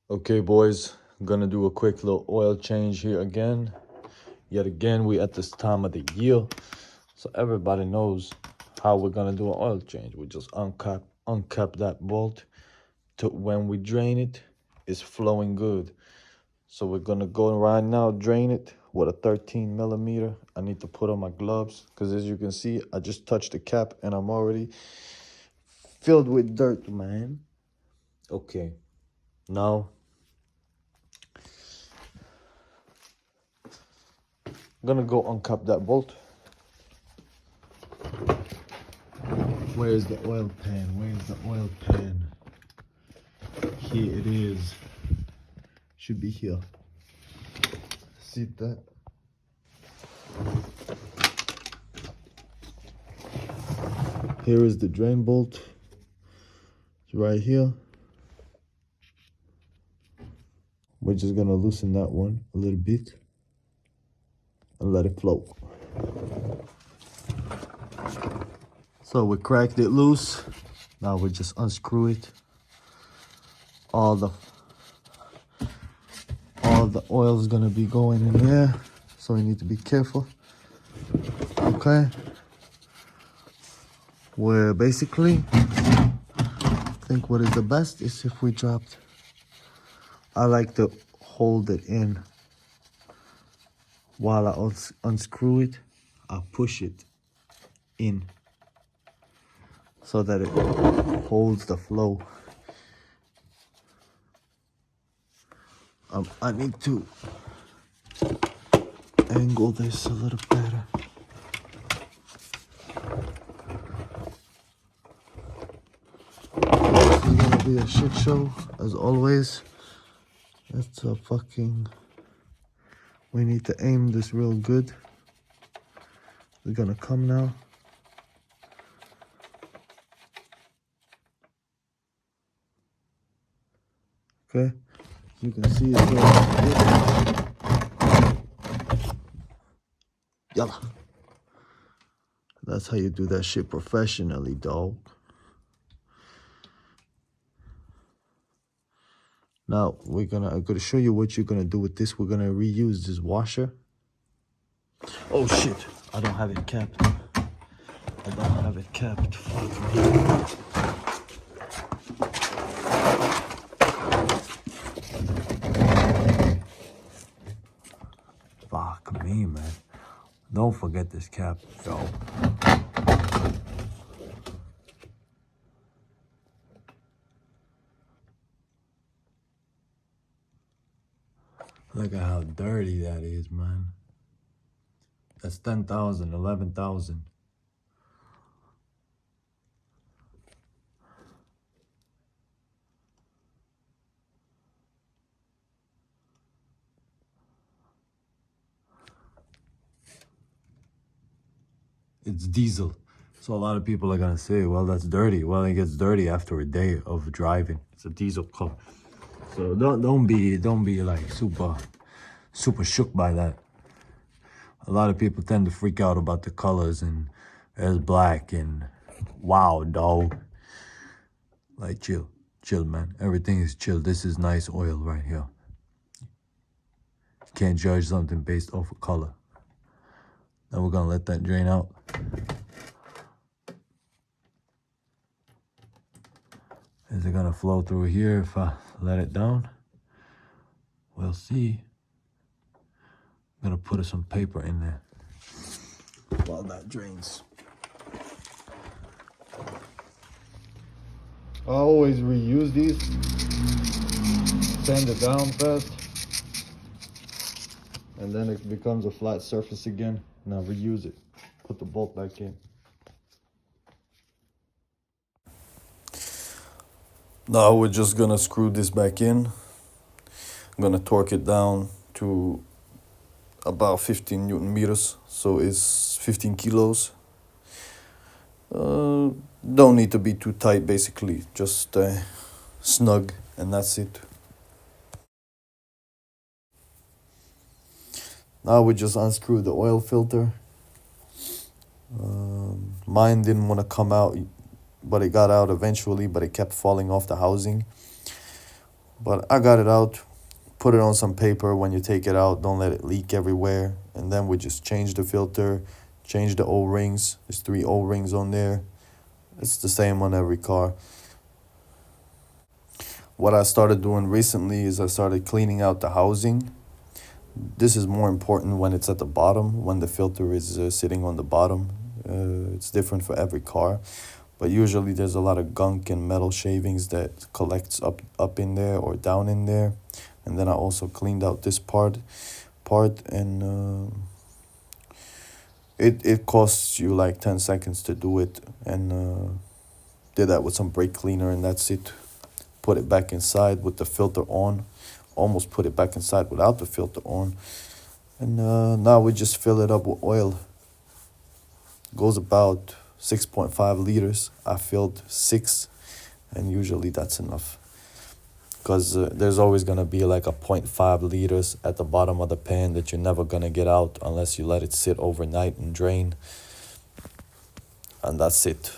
Okay, boys, I'm gonna do a quick little oil change here again. Yet again, we at this time of the year, so everybody knows how we're gonna do an oil change. We just uncap that bolt to when we drain it, it's flowing good. So we're gonna go right now, drain it with a 13 millimeter. I need to put on my gloves because as you can see, I just touched the cap and I'm already filled with dirt, man. Okay, now I'm gonna go uncap that bolt. Where's the oil pan? Where's the oil pan? Here it is. Should be here. See that? Here is the drain bolt. It's right here. We're just gonna loosen that one a little bit and let it flow. So we cracked it loose. Now we just unscrew it. All the oil is gonna be going in there, so we need to be careful. Okay. Where basically, I think what is the best is if we dropped. I like to hold it in while I unscrew it. I push it in so that it holds the flow. I need to angle this a little better. This is gonna be a shit show as always. That's a fucking. We need to aim this real good. We're gonna come now. Okay, you can see it's going. Yalla. That's how you do that shit professionally, dog. Now I'm gonna show you what you're gonna do with this. We're gonna reuse this washer. Oh shit! I don't have it capped. I don't have it capped. Fuck me. Fuck me, man. Don't forget this cap, yo. Look at how dirty that is, man. That's 10,000, 11,000. It's diesel. So a lot of people are gonna say, well, that's dirty. Well, it gets dirty after a day of driving. It's a diesel car. So don't be like super shook by that. A lot of people tend to freak out about the colors and there's black and wow, dog. Like chill, man. Everything is chill. This is nice oil right here. You can't judge something based off of color. Now we're gonna let that drain out. Is it gonna flow through here if I let it down? We'll see. I'm gonna put some paper in there while that drains. I always reuse these. Sand it down first. And then it becomes a flat surface again. Now reuse it. Put the bolt back in. Now we're just gonna screw this back in. I'm gonna torque it down to about 15 Newton meters. So it's 15 kilos. Don't need to be too tight basically. Just snug and that's it. Now we just unscrew the oil filter. Mine didn't want to come out, but it got out eventually, but it kept falling off the housing. But I got it out. Put it on some paper when you take it out. Don't let it leak everywhere. And then we just change the filter, change the O-rings. There's 3 O-rings on there. It's the same on every car. What I started doing recently is I started cleaning out the housing. This is more important when it's at the bottom, when the filter is sitting on the bottom. It's different for every car. But usually there's a lot of gunk and metal shavings that collects up in there or down in there. And then I also cleaned out this part and it costs you like 10 seconds to do it, and did that with some brake cleaner, and that's it. Put it back inside with the filter on. Almost put it back inside without the filter on. And now we just fill it up with oil. Goes about 6.5 liters. I filled 6, and usually that's enough. Because there's always going to be like a 0.5 liters at the bottom of the pan that you're never going to get out unless you let it sit overnight and drain. And that's it.